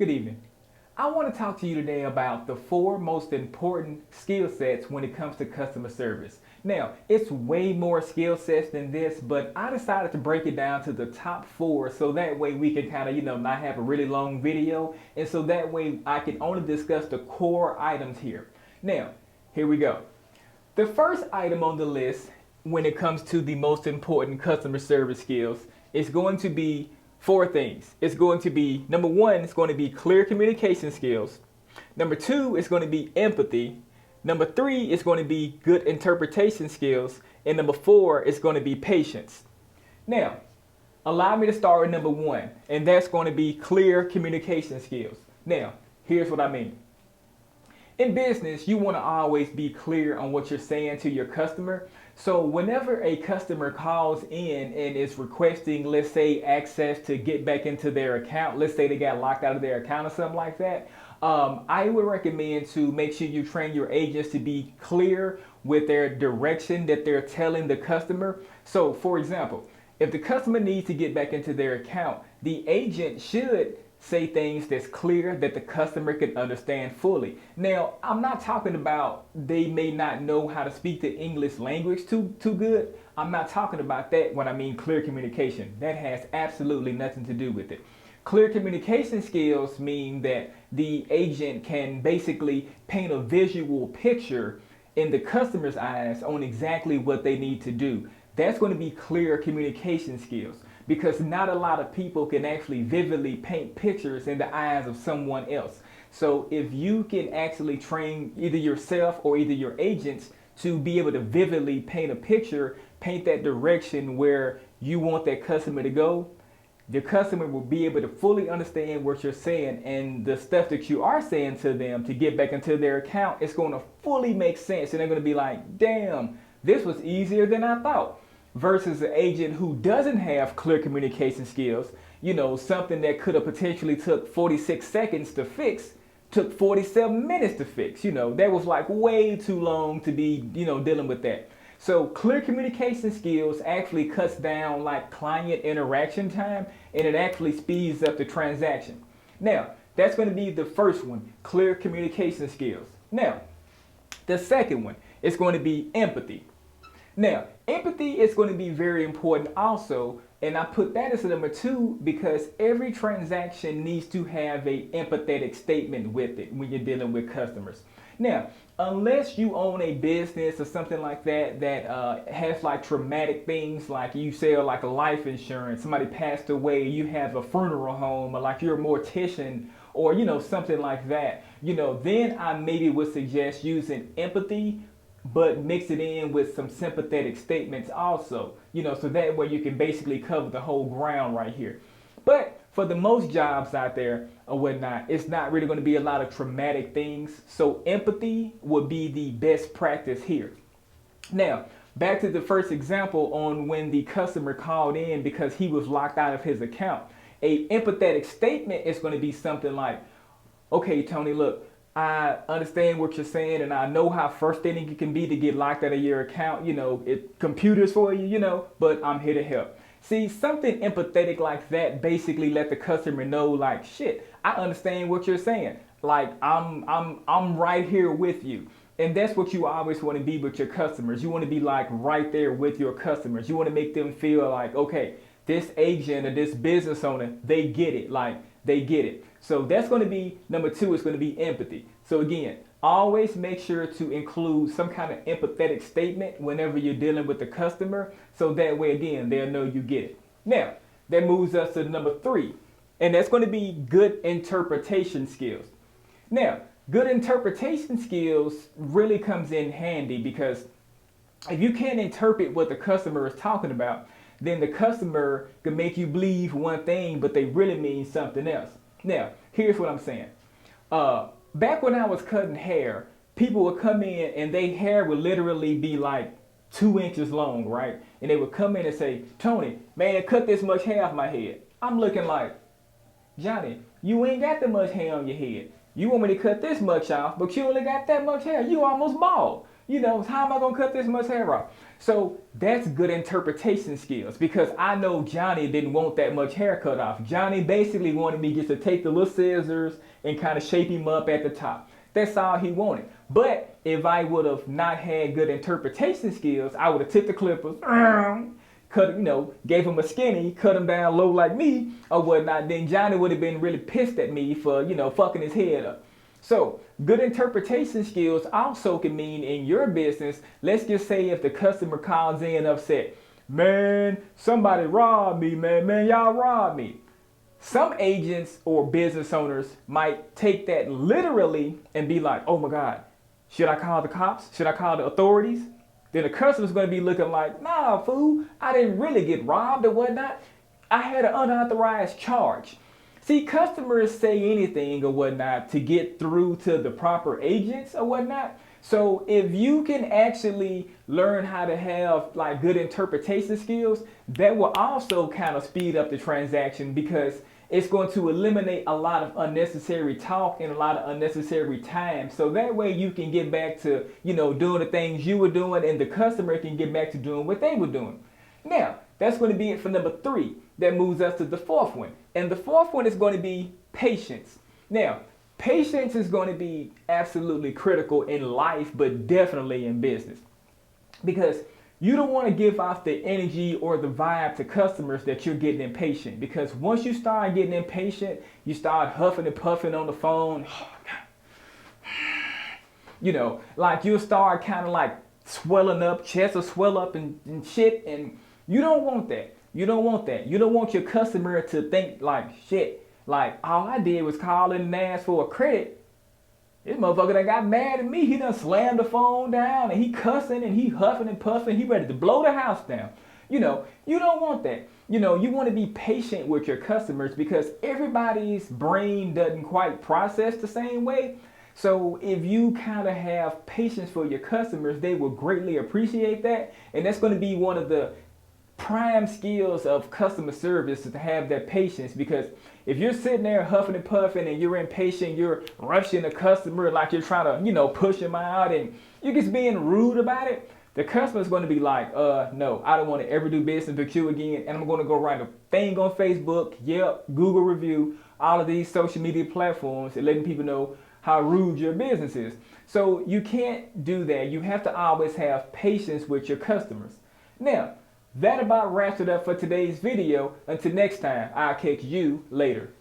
Good evening. I want to talk to you today about the four most important skill sets when it comes to customer service. Now, it's way more skill sets than this, but I decided to break it down to the top four so that way we can kind of, not have a really long video. And so that way I can only discuss the core items here. Now, here we go. The first item on the list when it comes to the most important customer service skills is going to be four things. It's going to be, number one, it's going to be clear communication skills. Number two, it's going to be empathy. Number three, it's going to be good interpretation skills. And number four, it's going to be patience. Now, allow me to start with number one, and that's going to be clear communication skills. Now, here's what I mean. In business, you want to always be clear on what you're saying to your customer. So whenever a customer calls in and is requesting, let's say, access to get back into their account, let's say they got locked out of their account or something like that, I would recommend to make sure you train your agents to be clear with their direction that they're telling the customer. So for example, if the customer needs to get back into their account, the agent should say things that's clear that the customer can understand fully. Now, I'm not talking about they may not know how to speak the English language too good. I'm not talking about that when I mean clear communication. That has absolutely nothing to do with it. Clear communication skills mean that the agent can basically paint a visual picture in the customer's eyes on exactly what they need to do. That's going to be clear communication skills, because not a lot of people can actually vividly paint pictures in the eyes of someone else. So if you can actually train either yourself or either your agents to be able to vividly paint a picture, paint that direction where you want that customer to go, the customer will be able to fully understand what you're saying, and the stuff that you are saying to them to get back into their account, it's going to fully make sense, and they're going to be like, damn, this was easier than I thought. Versus an agent who doesn't have clear communication skills, something that could have potentially took 46 seconds to fix, took 47 minutes to fix. That was like way too long to be, dealing with that. So clear communication skills actually cuts down like client interaction time, and it actually speeds up the transaction. Now, that's going to be the first one, clear communication skills. Now, the second one is going to be empathy. Now, empathy is going to be very important also, and I put that as number two because every transaction needs to have an empathetic statement with it when you're dealing with customers. Now, unless you own a business or something like that that has like traumatic things, like you sell like a life insurance, somebody passed away, you have a funeral home, or like you're a mortician, or something like that, then I maybe would suggest using empathy, but mix it in with some sympathetic statements also, so that way you can basically cover the whole ground right here. But for the most jobs out there or whatnot, it's not really going to be a lot of traumatic things. So empathy would be the best practice here. Now, back to the first example on when the customer called in because he was locked out of his account. A empathetic statement is going to be something like, okay, Tony, look, I understand what you're saying, and I know how frustrating it can be to get locked out of your account. It computers for you, but I'm here to help. See, something empathetic like that basically let the customer know, like, shit, I understand what you're saying. Like, I'm right here with you. And that's what you always want to be with your customers. You want to be like right there with your customers. You want to make them feel like, okay, this agent or this business owner, they get it. Like, they get it. So that's going to be number two, is going to be empathy. So again, always make sure to include some kind of empathetic statement whenever you're dealing with the customer. So that way, again, they'll know you get it. Now, that moves us to number three, and that's going to be good interpretation skills. Now, good interpretation skills really comes in handy because if you can't interpret what the customer is talking about, then the customer can make you believe one thing, but they really mean something else. Now, here's what I'm saying. Back when I was cutting hair, people would come in and their hair would literally be like 2 inches long, right? And they would come in and say, Tony, man, cut this much hair off my head. I'm looking like, Johnny, you ain't got that much hair on your head. You want me to cut this much off, but you only got that much hair. You almost bald. How am I gonna cut this much hair off? So that's good interpretation skills, because I know Johnny didn't want that much hair cut off. Johnny basically wanted me just to take the little scissors and kind of shape him up at the top. That's all he wanted. But if I would have not had good interpretation skills, I would have took the clippers, gave him a skinny, cut him down low like me or whatnot. Then Johnny would have been really pissed at me for, fucking his head up. So good interpretation skills also can mean in your business, let's just say if the customer calls in upset, man, somebody robbed me, man, y'all robbed me. Some agents or business owners might take that literally and be like, oh my God, should I call the cops? Should I call the authorities? Then the customer's going to be looking like, nah, fool, I didn't really get robbed or whatnot. I had an unauthorized charge. See, customers say anything or whatnot to get through to the proper agents or whatnot. So if you can actually learn how to have like good interpretation skills, that will also kind of speed up the transaction, because it's going to eliminate a lot of unnecessary talk and a lot of unnecessary time. So that way you can get back to, doing the things you were doing, and the customer can get back to doing what they were doing. Now, that's going to be it for number 3. That moves us to the 4th one. And the 4th one is going to be patience. Now, patience is going to be absolutely critical in life, but definitely in business. Because you don't want to give off the energy or the vibe to customers that you're getting impatient. Because once you start getting impatient, you start huffing and puffing on the phone. Like you'll start kind of like swelling up, chest will swell up and shit. And you don't want that. You don't want that. You don't want your customer to think like, shit, like all I did was call in and ask for a credit. This motherfucker that got mad at me, he done slammed the phone down and he cussing and he huffing and puffing. He ready to blow the house down. You don't want that. You want to be patient with your customers, because everybody's brain doesn't quite process the same way. So if you kind of have patience for your customers, they will greatly appreciate that. And that's going to be one of the prime skills of customer service, is to have that patience. Because if you're sitting there huffing and puffing and you're impatient, you're rushing the customer like you're trying to, push them out, and you're just being rude about it, the customer's going to be like, no, I don't want to ever do business with you again. And I'm going to go write a thing on Facebook, Google review, all of these social media platforms, and letting people know how rude your business is. So you can't do that. You have to always have patience with your customers. Now, that about wraps it up for today's video. Until next time, I'll catch you later.